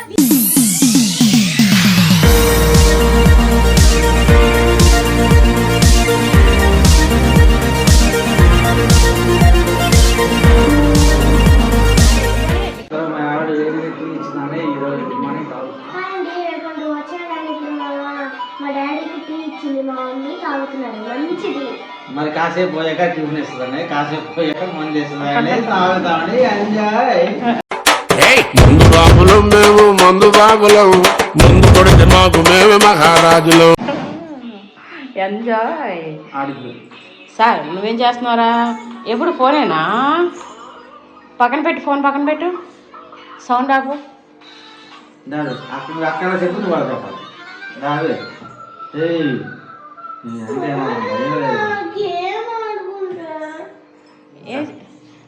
మరి కాసేపు పోయాక ట్యూషన్ ఇస్తుందండి, కాసేపు పోయాక మంది ఇస్తుందండి, తాగుతామని ఎంజాయ్. ముందు బాబులం మేము, మందు బాబులం, ముందు కొడితే మాకు మేమే మహారాజులు. ఎంజాయ్. సార్ నువ్వేం చేస్తున్నారా? ఎప్పుడు ఫోనేనా? పక్కన పెట్టు, ఫోన్ పక్కన పెట్టు, సౌండ్ ఆపు. అక్కడ చెప్పు, వాళ్ళు చెప్పాలి.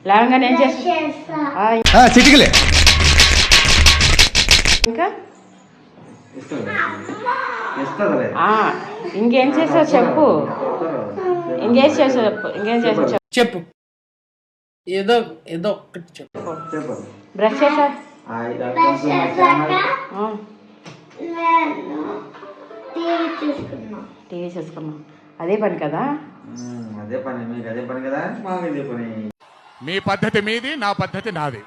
లేవగానే ఏం చేస్తా? ఇంకా ఇంకేం చేసావు చెప్పు. ఇంకేం చేసావు చెప్పు. ఇంకేం చేసావు చెప్పు. ఏదో ఏదో ఒక్కటి చెప్పు. బ్రష్ చేసా? టీవీ చూసుకున్నాం. అదే పని కదా. అదే పని, మీకు అదే పని కదా, మాకు ఇదే పని. మీ పద్ధతి మీది, నా పద్ధతి నాది.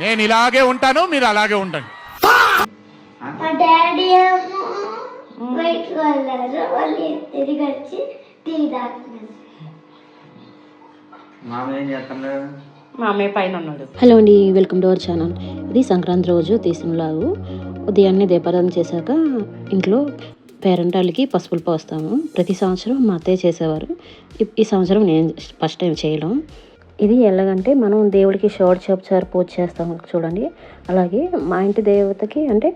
నేను ఇలాగే ఉంటాను, మీరు అలాగే ఉండండి. మా డాడీ ఏమో బయటకు వెళ్ళారు, వాళ్ళు తిరిగి వచ్చి టీ తాగుతున్నారు. మామయ్య ఏం చేస్తున్నాడు? మా అమ్మాయి పైన ఉన్నాడు. హలో అండి, వెల్కమ్ టు అవర్ ఛానల్. ఇది సంక్రాంతి రోజు తీసిన లాగు. ఉదయాన్నే దీపారాధన చేశాక ఇంట్లో పేరెంటాళ్ళకి పసుపులు పోస్తాము. ప్రతి సంవత్సరం మా అత్తయ్య చేసేవారు. ఈ సంవత్సరం నేను ఫస్ట్ టైం చేయడం. ఇది ఎలాగంటే మనం దేవుడికి షోడశోపచార పూజ చేస్తాం చూడండి. అలాగే మా ఇంటి దేవతకి అంటే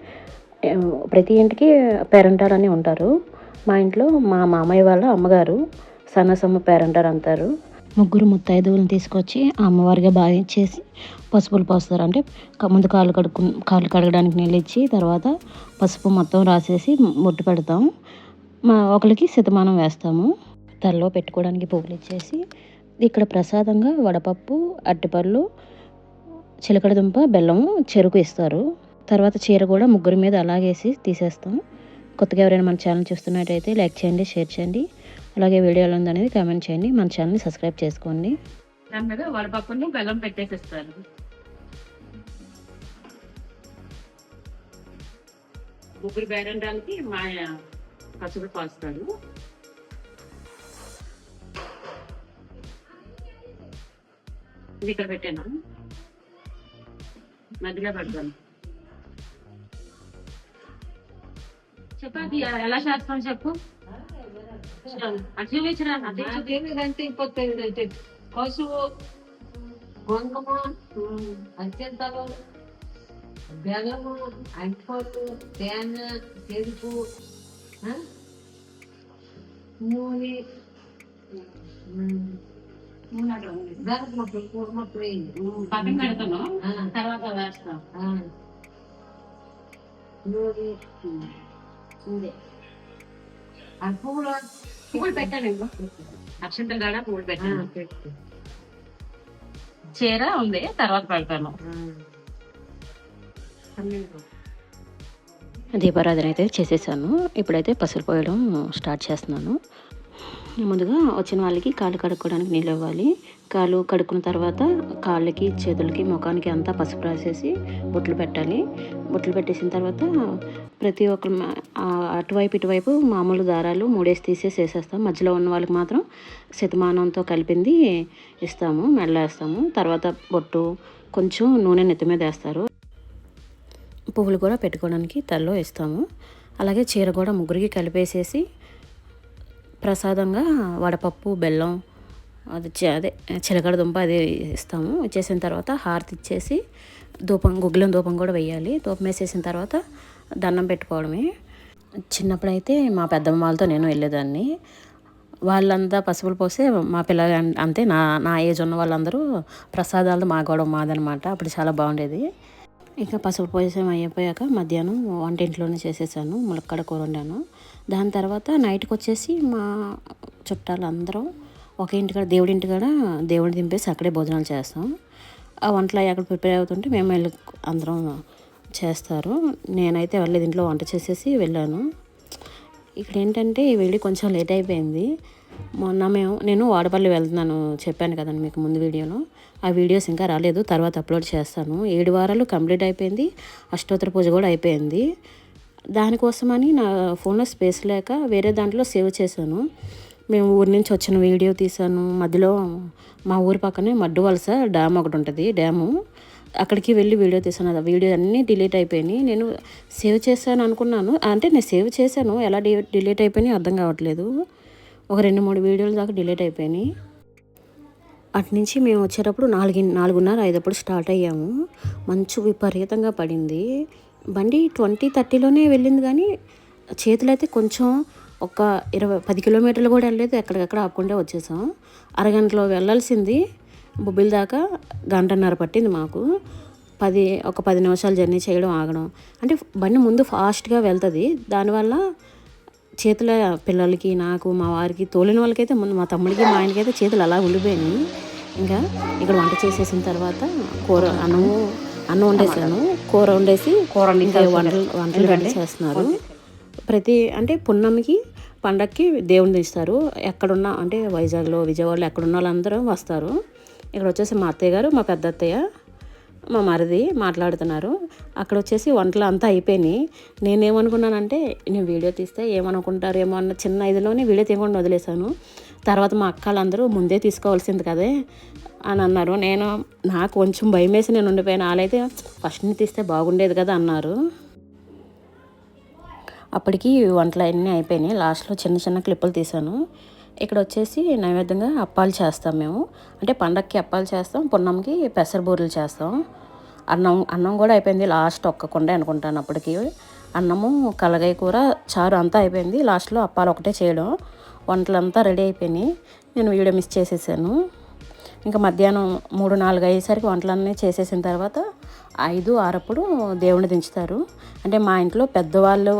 ప్రతి ఇంటికి పేరెంటాలని ఉంటారు. మా ఇంట్లో మా మామయ్య వాళ్ళ అమ్మగారు సన్నసమ్మ పేరెంటారు అంటారు. ముగ్గురు ముత్తైదువులను తీసుకొచ్చి ఆ అమ్మవారిగా భావించేసి పసుపులు పోస్తారు. అంటే ముందు కాళ్ళు కడగడానికి నీళ్ళు ఇచ్చి తర్వాత పసుపు మొత్తం రాసేసి ముట్టు పెడతాం. ఒకరికి శతమానం వేస్తాము. తలలో పెట్టుకోవడానికి పువ్వులు ఇచ్చేసి ఇక్కడ ప్రసాదంగా వడపప్పు, అరటిపళ్ళు, చిలకడదుంప, బెల్లము, చెరుకు ఇస్తారు. తర్వాత చీర కూడా ముగ్గురి మీద అలాగేసి తీసేస్తాం. కొత్తగా ఎవరైనా మన ఛానల్ చూస్తున్నట్టయితే లైక్ చేయండి, షేర్ చేయండి. అలాగే వీడియోలో ఉందనేది కామెంట్ చేయండి. మన ఛానల్ని సబ్స్క్రైబ్ చేసుకోండి. దాని మీద వడపప్పును బెల్లం పెట్టేసిస్తారు. ముగ్గురు పేరెంటాలకి మా పసుపు పోస్తాడు. ఇది ఇక్కడ పెట్టాను, మధ్యలో పెడతాను. చెప్పు, అది ఎలా చేస్తాం చెప్పు. అదేమిటంటే ఇంకొకటి పసుపు, గొంగమ, అత్యంతలు, బెల్లము, అంటిపళ్ళు, తేనె, చెరుకు, నూనె, పక్కన పెడతాను, తర్వాత వేస్తాం. నూనె ఆ పువ్వులు పెట్టాను, అక్షంతలు కాడ పువ్వులు పెట్టాను. చీర ఉంది, తర్వాత పెడతాను. దీపారాధన అయితే చేసేసాను. ఇప్పుడైతే పసుపు పోయడం స్టార్ట్ చేస్తున్నాను. ముందుగా వచ్చిన వాళ్ళకి కాళ్ళు కడుక్కోవడానికి నీళ్ళు ఇవ్వాలి. కాళ్ళు కడుక్కున్న తర్వాత కాళ్ళకి, చేతులకి, ముఖానికి అంతా పసుపు రాసేసి బొట్లు పెట్టాలి. బొట్లు పెట్టేసిన తర్వాత ప్రతి ఒక్కరు అటువైపు ఇటువైపు మామూలు దారాలు 3 తీసేసి వేసేస్తాం. మధ్యలో ఉన్న వాళ్ళకి మాత్రం శతమానంతో కలిపింది ఇస్తాము, మెడలో వేస్తాము. తర్వాత బొట్టు, కొంచెం నూనె నెత్తి మీద వేస్తారు. పువ్వులు కూడా పెట్టుకోవడానికి తలలో ఇస్తాము. అలాగే చీర కూడా ముగ్గురికి కలిపేసేసి ప్రసాదంగా వడపప్పు, బెల్లం, అదే చిలకడ దుంప అది ఇస్తాము. ఇచ్చేసిన తర్వాత హారతి ఇచ్చేసి గుగ్గిలం ధూపం కూడా వేయాలి. ధూపం వేసేసిన తర్వాత దండం పెట్టుకోవడమే. చిన్నప్పుడైతే మా పెద్దమ్మ వాళ్ళతో నేను వెళ్ళేదాన్ని. వాళ్ళంతా పసుపులు పోసే మా పిల్లలు అంతే నా ఏజ్ ఉన్న వాళ్ళందరూ ప్రసాదాలతో మాకోవడం మాదనమాట. అప్పుడు చాలా బాగుండేది. ఇంకా పసుపు పోసేం అయిపోయాక మధ్యాహ్నం వంటింట్లోనే చేసేసాను. ములక్కాడ కూర వండాను. దాని తర్వాత నైట్కి వచ్చేసి మా చుట్టాలు అందరం ఒక ఇంటికాడ దేవుడిని దింపేసి అక్కడే భోజనాలు చేస్తాం. ఆ వంటలు అక్కడ ప్రిపేర్ అవుతుంటే మేము వెళ్ళి అందరం చేస్తారు. నేనైతే వెళ్ళలేదు, ఇంట్లో వంట చేసేసి వెళ్ళాను. ఇక్కడ ఏంటంటే ఈ వీడియో కొంచెం లేట్ అయిపోయింది. మొన్న నేను వాడపల్లి వెళ్తున్నాను చెప్పాను కదండి మీకు ముందు వీడియోలో. ఆ వీడియోస్ ఇంకా రాలేదు, తర్వాత అప్లోడ్ చేస్తాను. 7 వారాలు కంప్లీట్ అయిపోయింది, అష్టోత్తర పూజ కూడా అయిపోయింది. దానికోసమని నా ఫోన్లో స్పేస్ లేక వేరే దాంట్లో సేవ్ చేశాను. మేము ఊరి నుంచి వచ్చిన వీడియో తీసాను. మధ్యలో మా ఊరి పక్కనే మడ్డు వలస డ్యామ్ ఒకటి ఉంటుంది, డ్యాము, అక్కడికి వెళ్ళి వీడియో తీసాను. ఆ వీడియో అన్నీ డిలీట్ అయిపోయినాయి. నేను సేవ్ చేశాను అనుకున్నాను, అంటే నేను సేవ్ చేశాను, ఎలా డిలీట్ అయిపోయినాయి అర్థం కావట్లేదు. ఒక 2-3 వీడియోలు దాకా డిలీట్ అయిపోయినాయి. అటు నుంచి మేము వచ్చేటప్పుడు 4:30-5 స్టార్ట్ అయ్యాము. మంచు విపరీతంగా పడింది. బండి 20-30లోనే వెళ్ళింది, కానీ చేతులు అయితే కొంచెం ఒక 10 కిలోమీటర్లు కూడా వెళ్ళలేదు, ఎక్కడికక్కడ ఆపకుండా వచ్చేసాం. అరగంటలో వెళ్ళాల్సింది బొబ్బిలి దాకా 1:30 పట్టింది మాకు. ఒక 10 నిమిషాలు జర్నీ చేయడం, ఆగడం. అంటే బండి ముందు ఫాస్ట్గా వెళ్తుంది, దానివల్ల చేతుల పిల్లలకి, నాకు, మా వారికి, తోలిన వాళ్ళకైతే ముందు, మా తమ్ముడికి, మా ఆయనకైతే చేతులు అలా ఉండిపోయినాయి. ఇంకా ఇక్కడ వంట చేసేసిన తర్వాత అన్నం వండేసాను, కూర వండేసి ఇంకా వంటలు రెడీ చేస్తున్నారు. అంటే పున్నమికి, పండక్కి దేవుని తీస్తారు. ఎక్కడున్నా అంటే వైజాగ్లో, విజయవాడలో ఎక్కడున్న వాళ్ళందరూ వస్తారు. ఇక్కడ వచ్చేసి మా అత్తయ్య గారు, మా పెద్ద అత్తయ్య, మా మరిది మాట్లాడుతున్నారు. అక్కడ వచ్చేసి వంటలు అంతా అయిపోయినాయి. నేనేమనుకున్నానంటే నేను వీడియో తీస్తే ఏమనుకుంటారేమో అన్న చిన్న ఇదిలోనే వీడియో తీయకుండా వదిలేశాను. తర్వాత మా అక్కలందరూ ముందే తీసుకోవాల్సింది కదే అని అన్నారు. నాకు కొంచెం భయం వేసి నేను ఉండిపోయాను. వాళ్ళైతే ఫస్ట్ని తీస్తే బాగుండేది కదా అన్నారు. అప్పటికి వంటలు అన్నీ అయిపోయినాయి. లాస్ట్లో చిన్న చిన్న క్లిప్పులు తీసాను. ఇక్కడ వచ్చేసి నైవేద్యంగా అప్పాలు చేస్తాం మేము. అంటే పండక్కి అప్పాలు చేస్తాం, పున్నంకి పెసర బూరెలు చేస్తాం. అన్నం కూడా అయిపోయింది, లాస్ట్ ఒక్క కొండే అనుకుంటాను అప్పటికి. అన్నము, కలగాయ కూర, చారు అంతా అయిపోయింది. లాస్ట్లో అప్పాలు ఒకటే చేయడం. వంటలంతా రెడీ అయిపోయినాయి. నేను వీడియో మిస్ చేసేసాను. ఇంకా మధ్యాహ్నం 3-4 అయ్యేసరికి వంటలన్నీ చేసేసిన తర్వాత 5-6 దేవుడిని దించుతారు. అంటే మా ఇంట్లో పెద్దవాళ్ళు,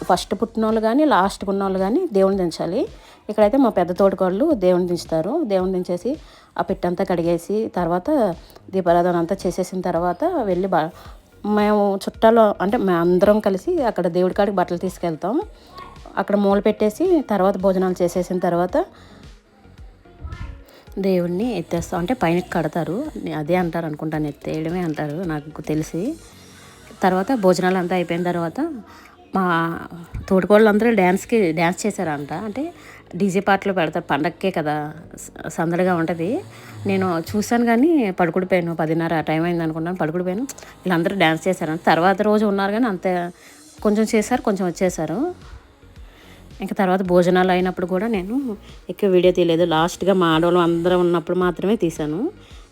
ఫస్ట్ పుట్టిన వాళ్ళు కానీ లాస్ట్కి ఉన్న వాళ్ళు కానీ దేవుని దించాలి. ఇక్కడైతే మా పెద్ద తోటికోళ్ళు దేవుని దించుతారు. దేవుని దించేసి ఆ పిట్టంతా కడిగేసి తర్వాత దీపారాధన అంతా చేసేసిన తర్వాత వెళ్ళి మేము చుట్టాలు, అంటే మేము అందరం కలిసి అక్కడ దేవుడి కాడికి బట్టలు తీసుకెళ్తాం. అక్కడ మూల పెట్టేసి తర్వాత భోజనాలు చేసేసిన తర్వాత దేవుడిని ఎత్తేస్తాం. అంటే పైన కడతారు, అదే అంటారు అనుకుంటాను, ఎత్తేయడమే అంటారు నాకు తెలిసి. తర్వాత భోజనాలు అంతా అయిపోయిన తర్వాత మా తోటికోళ్ళందరూ డ్యాన్స్ చేశారంట. అంటే డీజే పాటలు పెడతారు, పండక్కే కదా, సందడిగా ఉంటుంది. నేను చూశాను కానీ పడుకుడిపోయాను. 10:30 ఆ టైం అయింది అనుకున్నాను, పడుకుడిపోయాను. వీళ్ళందరూ డ్యాన్స్ చేశారంట. తర్వాత రోజు ఉన్నారు కానీ అంతే, కొంచెం చేశారు, కొంచెం వచ్చేసారు. ఇంకా తర్వాత భోజనాలు అయినప్పుడు కూడా నేను ఎక్కువ వీడియో తీయలేదు. లాస్ట్గా మా ఆడవాళ్ళు అందరం ఉన్నప్పుడు మాత్రమే తీశాను.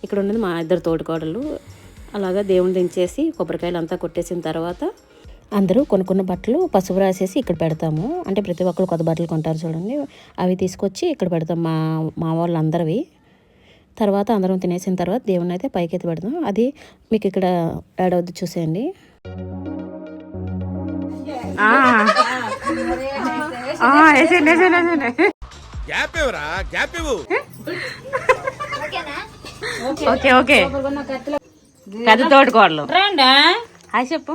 ఇక్కడ ఉన్నది మా 2 తోటికోడలు. అలాగా దేవుని దించేసి కొబ్బరికాయలు అంతా కొట్టేసిన తర్వాత అందరూ కొనుక్కున్న బట్టలు పసుపు రాసేసి ఇక్కడ పెడతాము. అంటే ప్రతి ఒక్కరు కొత్త బట్టలు కొంటారు చూడండి, అవి తీసుకొచ్చి ఇక్కడ పెడతాం మా వాళ్ళందరివి. తర్వాత అందరం తినేసిన తర్వాత దేవుని అయితే పైకి ఎత్తి పెడతాం. అది మీకు ఇక్కడ యాడ్ అవుద్ది, చూసేయండి. ఓకే ఓకే, పెద్ద తోటికోడలు హాయ్ చెప్పు.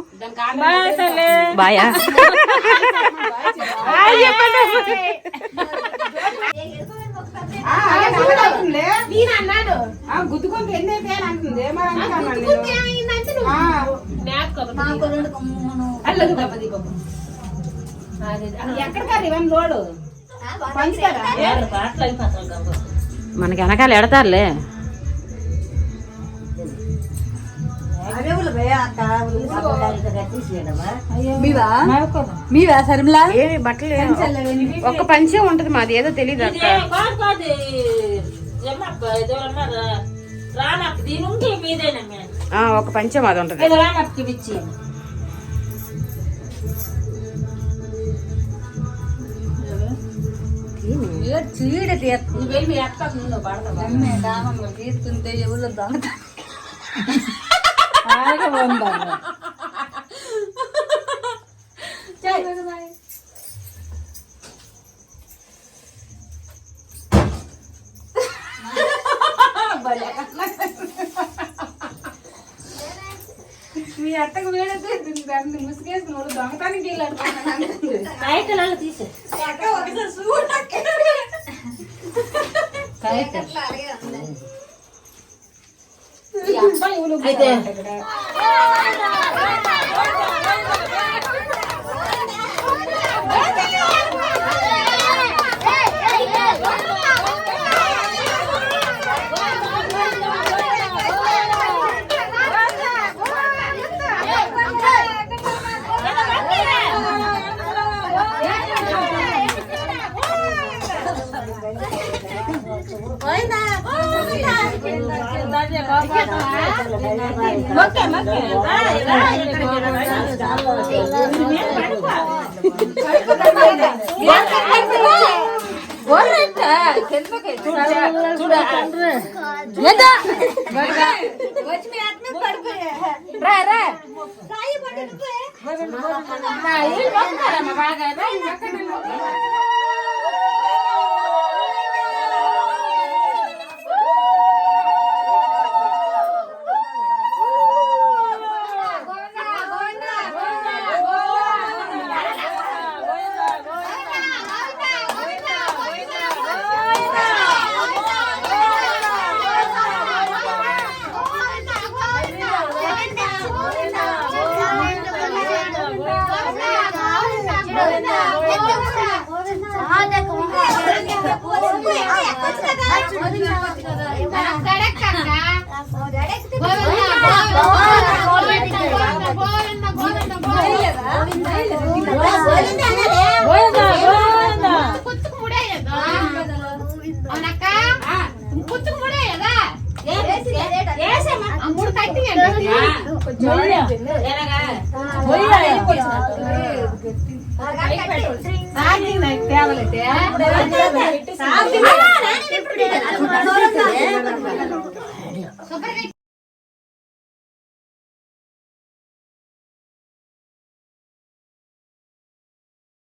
బాయా మనకి వెనకాల ఎడతారులే. బట్టలు ఒక్క పంచే ఉంటది మాది, ఏదో తెలియదు అక్క. ఒక పంచే మాది ఉంటది. తీసుకుంటే ఎవరు మీ అత్తకు వేడతో దాన్ని ముసుగేసుకుని వాళ్ళు దొంగతానికి వెళ్ళాడు కాయకలలో తీసే అక్క ఒకసారి సూట్ అయితే కొబ్బరికాయ